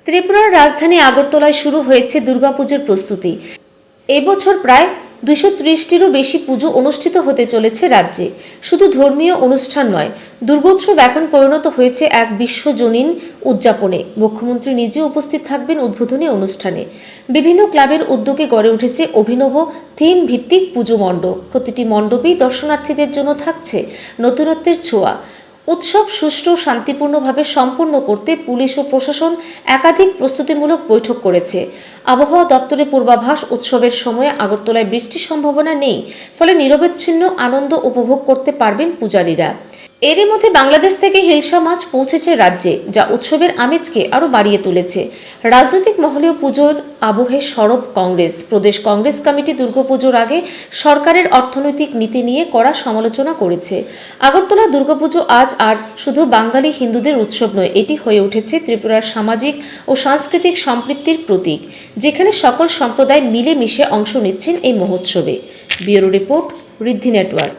ত্রিপুরার রাজধানী আগরতলায় শুরু হয়েছে দুর্গাপুজোর প্রস্তুতি। এবছর প্রায় 230টিরও বেশি পুজো অনুষ্ঠিত হতে চলেছে রাজ্যে। শুধু ধর্মীয় অনুষ্ঠান নয়, দুর্গোৎসব এখন পরিণত হয়েছে এক বিশ্বজনীন উদযাপনে। মুখ্যমন্ত্রী নিজে উপস্থিত থাকবেন উদ্বোধনী অনুষ্ঠানে। বিভিন্ন ক্লাবের উদ্যোগে গড়ে উঠেছে অভিনব থিম ভিত্তিক পুজো মণ্ডপ। প্রতিটি মণ্ডপেই দর্শনার্থীদের জন্য থাকছে নতুনত্বের ছোঁয়া। উৎসব সুষ্ঠু ও শান্তিপূর্ণভাবে সম্পন্ন করতে পুলিশ ও প্রশাসন একাধিক প্রস্তুতিমূলক বৈঠক করেছে। আবহাওয়া দপ্তরের পূর্বাভাস, উৎসবের সময়ে আগরতলায় বৃষ্টির সম্ভাবনা নেই, ফলে নিরবচ্ছিন্ন আনন্দ উপভোগ করতে পারবেন পূজারীরা। এরই মধ্যে বাংলাদেশ থেকে হিলসা মাছ পৌঁছেছে রাজ্যে, যা উৎসবের আমেজকে আরও বাড়িয়ে তুলেছে। রাজনৈতিক মহলেও পুজোর আবহে সরব কংগ্রেস। প্রদেশ কংগ্রেস কমিটি দুর্গাপুজোর আগে সরকারের অর্থনৈতিক নীতি নিয়ে কড়া সমালোচনা করেছে। আগরতলা দুর্গাপুজো আজ আর শুধু বাঙালি হিন্দুদের উৎসব নয়, এটি হয়ে উঠেছে ত্রিপুরার সামাজিক ও সাংস্কৃতিক সম্পৃক্তির প্রতীক, যেখানে সকল সম্প্রদায় মিলেমিশে অংশ নিচ্ছেন এই মহোৎসবে। ব্যুরো রিপোর্ট, ঋদ্ধি নেটওয়ার্ক।